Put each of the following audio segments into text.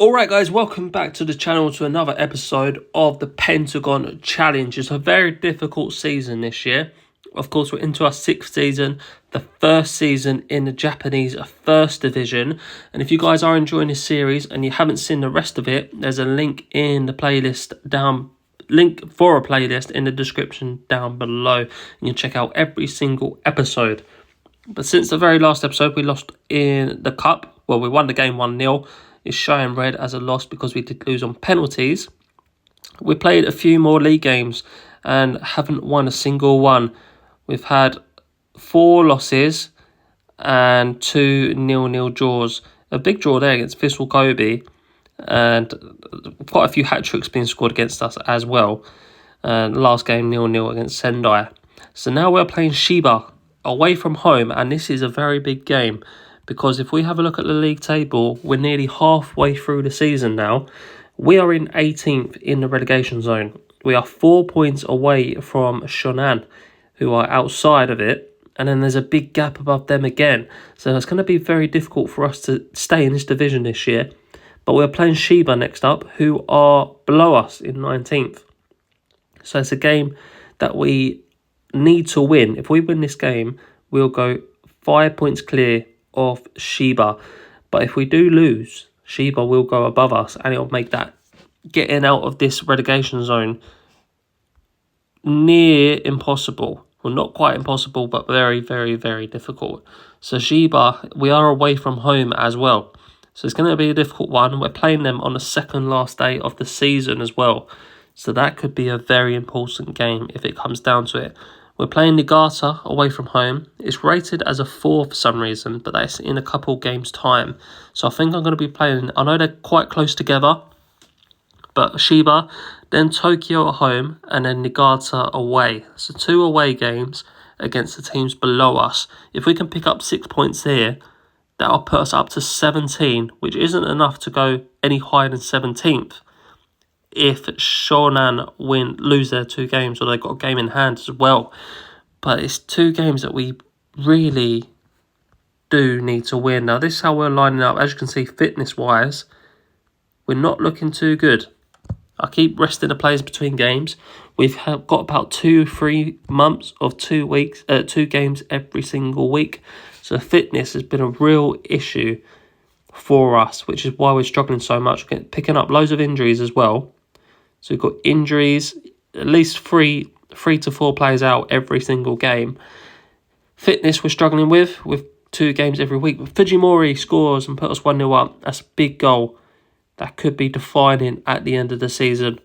Alright guys, welcome back to the channel to another episode of the Pentagon Challenge. It's a very difficult season this year. Of course, we're into our 6th season, the first season in the Japanese First Division. And if you guys are enjoying this series and you haven't seen the rest of it, there's a link in the playlist link for a playlist in the description down below. You can check out every single episode. But since the very last episode, we lost in the cup. Well, we won the game 1-0. Is showing red as a loss because we did lose on penalties. We played a few more league games and haven't won a single one. We've had 4 losses and 2 0-0 draws. A big draw there against Vissel Kobe, and quite a few hat-tricks being scored against us as well. Last game 0-0 against Sendai. So now we're playing Shiba away from home, and this is a very big game. Because if we have a look at the league table, we're nearly halfway through the season now. We are in 18th in the relegation zone. We are 4 points away from Shonan, who are outside of it. And then there's a big gap above them again. So it's going to be very difficult for us to stay in this division this year. But we're playing Shiba next up, who are below us in 19th. So it's a game that we need to win. If we win this game, we'll go 5 points clear of Shiba. But if we do lose, Shiba will go above us, and it'll make that getting out of this relegation zone near impossible. Well, not quite impossible, but very, very, very difficult. So Shiba, we are away from home as well. So it's going to be a difficult one. We're playing them on the second last day of the season as well. So that could be a very important game if it comes down to it. We're playing Niigata away from home. It's rated as a 4 for some reason, but that's in a couple games' time. So I think I'm going to be playing... I know they're quite close together, but Shiba, then Tokyo at home, and then Niigata away. So 2 away games against the teams below us. If we can pick up 6 points here, that'll put us up to 17, which isn't enough to go any higher than 17th. If Shonan lose their 2 games, or they've got a game in hand as well. But it's 2 games that we really do need to win. Now, this is how we're lining up. As you can see, fitness-wise, we're not looking too good. I keep resting the players between games. We've got about 2-3 months of 2 games every single week. So fitness has been a real issue for us, which is why we're struggling so much. Picking up loads of injuries as well. So we've got injuries, at least 3 to 4 players out every single game. Fitness we're struggling with 2 games every week. But Fujimori scores and put us 1-0 up. That's a big goal. That could be defining at the end of the season.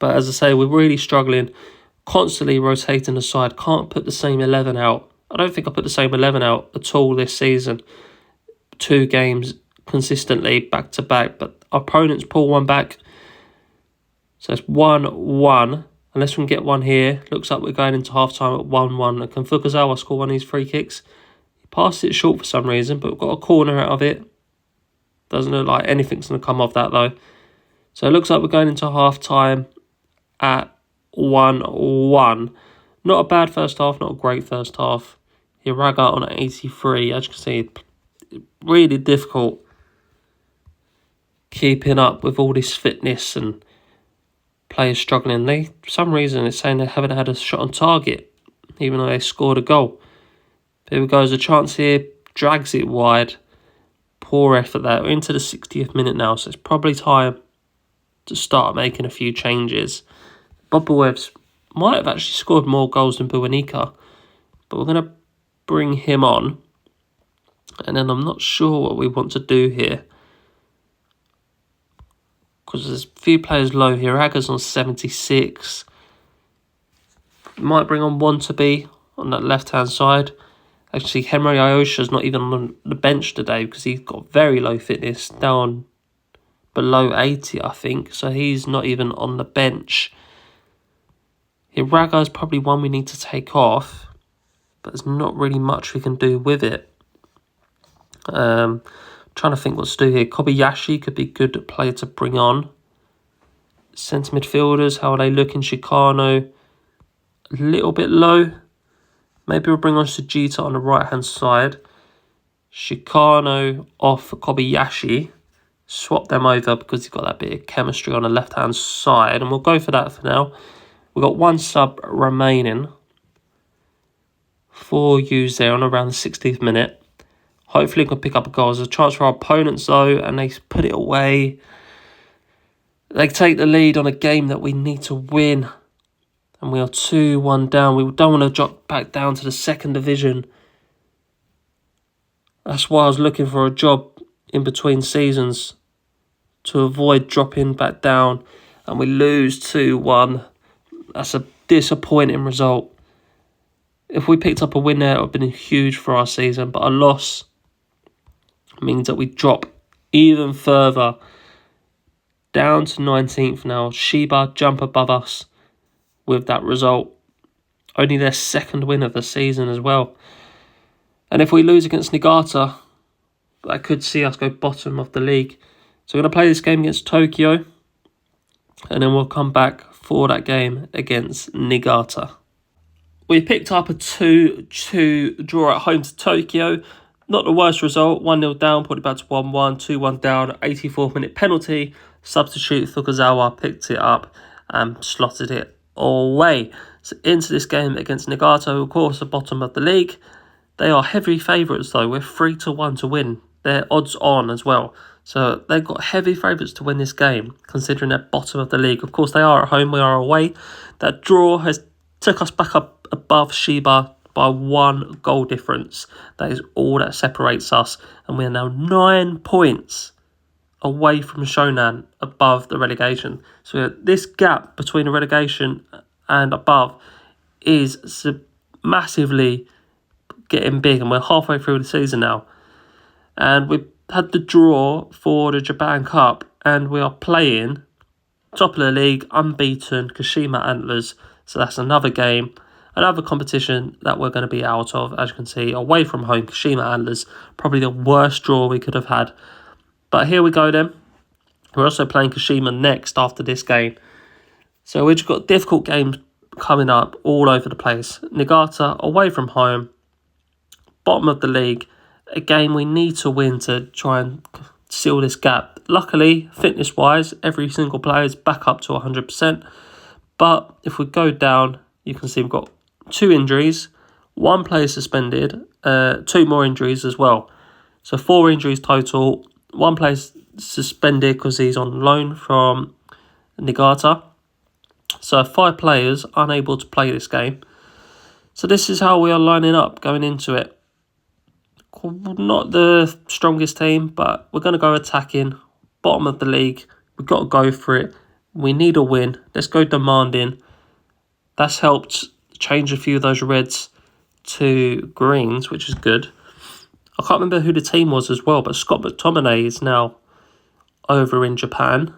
But as I say, we're really struggling. Constantly rotating the side. Can't put the same 11 out. I don't think I put the same 11 out at all this season. 2 games consistently back to back. But our opponents pull one back. So it's 1-1. Unless we can get one here. Looks like we're going into half-time at 1-1. And can Fukuzawa score one of these free kicks? He passed it short for some reason, but we've got a corner out of it. Doesn't look like anything's going to come off that, though. So it looks like we're going into half-time at 1-1. Not a bad first half, not a great first half. Hiraga on 83. As you can see, really difficult keeping up with all this fitness and players struggling. For some reason, it's saying they haven't had a shot on target, even though they scored a goal. Here we go, there's a chance here, drags it wide. Poor effort there. We're into the 60th minute now, so it's probably time to start making a few changes. Boboevs might have actually scored more goals than Buenica, but we're going to bring him on. And then I'm not sure what we want to do here, because there's a few players low here. Aga's on 76. Might bring on one to be on that left-hand side. Actually, Henry Iosha's not even on the bench today because he's got very low fitness, down below 80, I think. So he's not even on the bench. Hiraga is probably one we need to take off, but there's not really much we can do with it. Trying to think what to do here. Kobayashi could be a good player to bring on. Centre midfielders, how are they looking? Chicano, a little bit low. Maybe we'll bring on Sujita on the right-hand side. Chicano off for Kobayashi. swap them over because you've got that bit of chemistry on the left-hand side. And we'll go for that for now. We've got one sub remaining. 4 used there on around the 60th minute. Hopefully we can pick up a goal. There's a chance for our opponents though, and they put it away. They take the lead on a game that we need to win. And we are 2-1 down. We don't want to drop back down to the second division. That's why I was looking for a job in between seasons, to avoid dropping back down. And we lose 2-1. That's a disappointing result. If we picked up a win there, it would have been huge for our season. But a loss means that we drop even further. Down to 19th now. Sheba jump above us with that result. Only their second win of the season as well. And if we lose against Niigata, that could see us go bottom of the league. So we're going to play this game against Tokyo. And then we'll come back for that game against Niigata. We picked up a 2-2 draw at home to Tokyo. Not the worst result. 1-0 down, put it back to 1-1. 2-1 down, 84th minute penalty. Substitute Fukuzawa picked it up and slotted it away. So into this game against Niigata, of course, the bottom of the league. They are heavy favourites though. We're 3-1 to win. They're odds on as well. So they've got heavy favourites to win this game, considering they're bottom of the league. Of course, they are at home, we are away. That draw has took us back up above Sheba by 1 goal difference. That is all that separates us. And we are now 9 points away from Shonan, above the relegation. So this gap between the relegation and above is massively getting big. And we're halfway through the season now. And we've had the draw for the Japan Cup, and we are playing top of the league, unbeaten Kashima Antlers. So that's another game, another competition that we're going to be out of. As you can see, away from home, Kashima Antlers, probably the worst draw we could have had. But here we go then. We're also playing Kashima next after this game. So we've just got difficult games coming up all over the place. Niigata away from home, bottom of the league. A game we need to win to try and seal this gap. Luckily, fitness-wise, every single player is back up to 100%. But if we go down, you can see we've got 2 injuries, 1 player suspended, 2 more injuries as well. So 4 injuries total, 1 player suspended because he's on loan from Niigata. So 5 players unable to play this game. So this is how we are lining up going into it. Not the strongest team, but we're going to go attacking. Bottom of the league. We've got to go for it. We need a win. Let's go demanding. That's helped change a few of those reds to greens, which is good. I can't remember who the team was as well, but Scott McTominay is now over in Japan.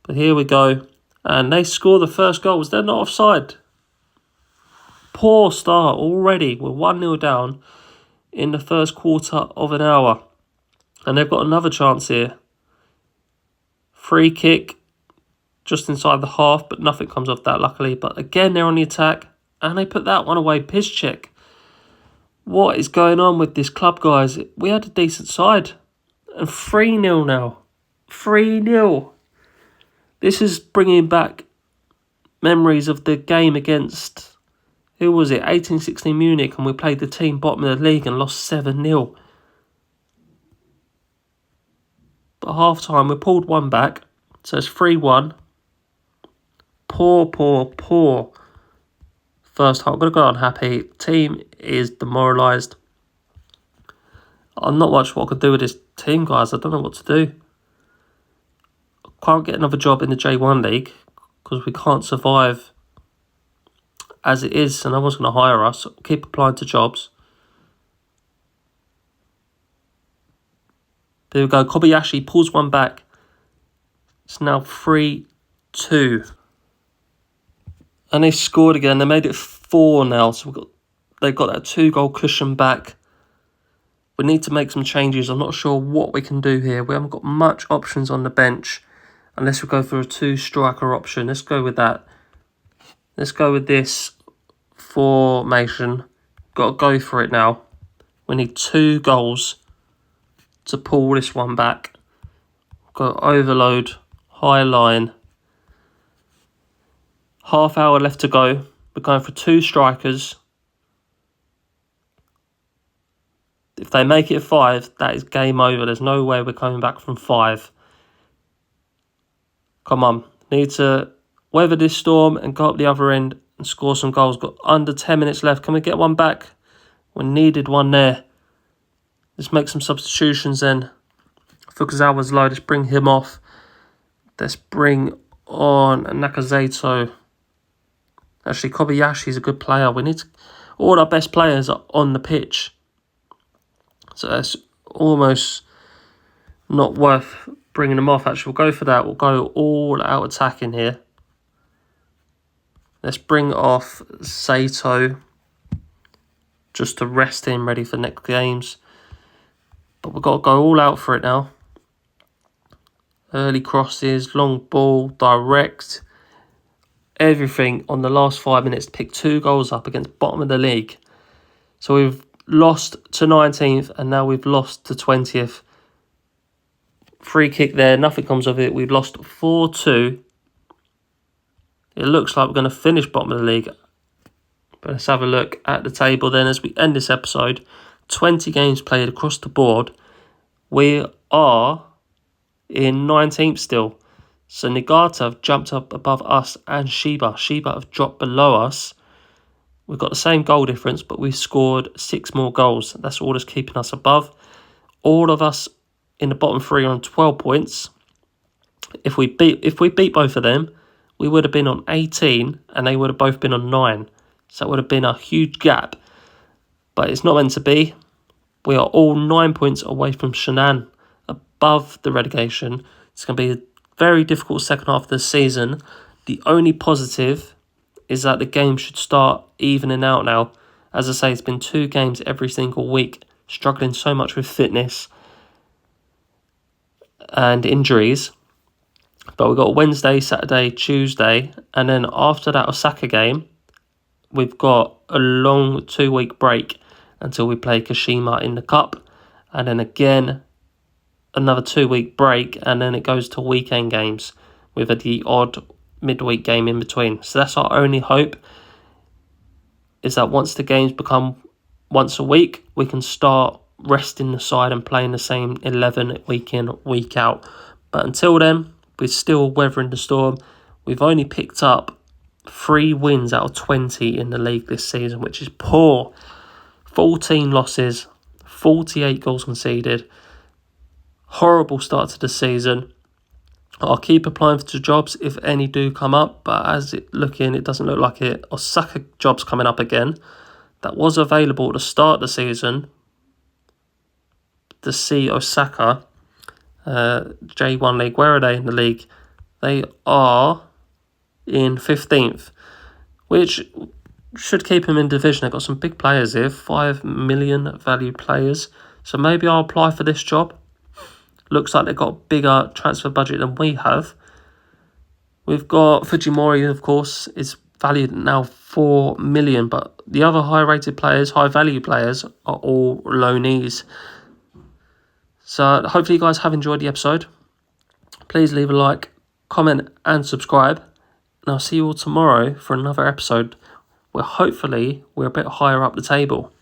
But here we go. And they score the first goals. They're not offside. Poor start already. We're 1-0 down in the first quarter of an hour. And they've got another chance here. Free kick just inside the half, but nothing comes off that, luckily. But again, they're on the attack, and they put that one away. Piszczek. What is going on with this club, guys? We had a decent side. And 3-0 now. 3-0. This is bringing back memories of the game against, who was it? 1816 Munich, and we played the team bottom of the league and lost 7-0. But half time, we pulled one back. So it's 3-1. Poor first half. I'm going to go unhappy. Team is demoralised. I'm not much what I could do with this team, guys. I don't know what to do. I can't get another job in the J1 League because we can't survive as it is, so no one's going to hire us. So keep applying to jobs. There we go. Kobayashi pulls one back. It's now 3-2. And they scored again. They made it 4 now. So they've got that 2-goal cushion back. We need to make some changes. I'm not sure what we can do here. We haven't got much options on the bench unless we go for a 2-striker option. Let's go with that. Let's go with this formation. Got to go for it now. We need 2 goals to pull this one back. Got overload, high line. Half hour left to go. We're going for 2 strikers. If they make it 5, that is game over. There's no way we're coming back from 5. Come on. Need to weather this storm and go up the other end and score some goals. Got under 10 minutes left. Can we get one back? We needed one there. Let's make some substitutions then. Fukuzawa's low. Let's bring him off. Let's bring on Nakazato. Actually, Kobayashi's a good player. We need to, all our best players are on the pitch. So that's almost not worth bringing them off. Actually, we'll go for that. We'll go all out attacking here. Let's bring off Sato just to rest him, ready for next games. But we've got to go all out for it now. Early crosses, long ball, direct. Everything on the last 5 minutes to pick 2 goals up against bottom of the league. So we've lost to 19th and now we've lost to 20th. Free kick there, nothing comes of it. We've lost 4-2. It looks like we're going to finish bottom of the league. But let's have a look at the table then as we end this episode. 20 games played across the board. We are in 19th still. So Nagata have jumped up above us and Shiba. Shiba have dropped below us. We've got the same goal difference, but we've scored 6 more goals. That's all that's keeping us above. All of us in the bottom 3 are on 12 points. If we beat both of them, we would have been on 18 and they would have both been on 9. So it would have been a huge gap. But it's not meant to be. We are all 9 points away from Shannon, above the relegation. It's going to be a very difficult second half of the season. The only positive is that the game should start evening out now. As I say, it's been 2 games every single week. Struggling so much with fitness and injuries. But we've got Wednesday, Saturday, Tuesday. And then after that Osaka game, we've got a long 2-week break until we play Kashima in the cup. And then again, another 2-week break. And then it goes to weekend games with the odd midweek game in between. So that's our only hope, is that once the games become once a week, we can start resting the side and playing the same 11 week in, week out. But until then, we're still weathering the storm. We've only picked up 3 wins out of 20 in the league this season, which is poor. 14 losses, 48 goals conceded. Horrible start to the season. I'll keep applying for jobs if any do come up, but as it doesn't look like it. Osaka job's coming up again. That was available at the start of the season. To see Osaka, J1 League, where are they in the league? They are in 15th, which should keep them in division. They've got some big players here, 5 million value players. So maybe I'll apply for this job. Looks like they've got a bigger transfer budget than we have. We've got Fujimori, of course, is valued at now 4 million, but the other high-rated players, high-value players, are all loanees. So hopefully you guys have enjoyed the episode. Please leave a like, comment and subscribe. And I'll see you all tomorrow for another episode where hopefully we're a bit higher up the table.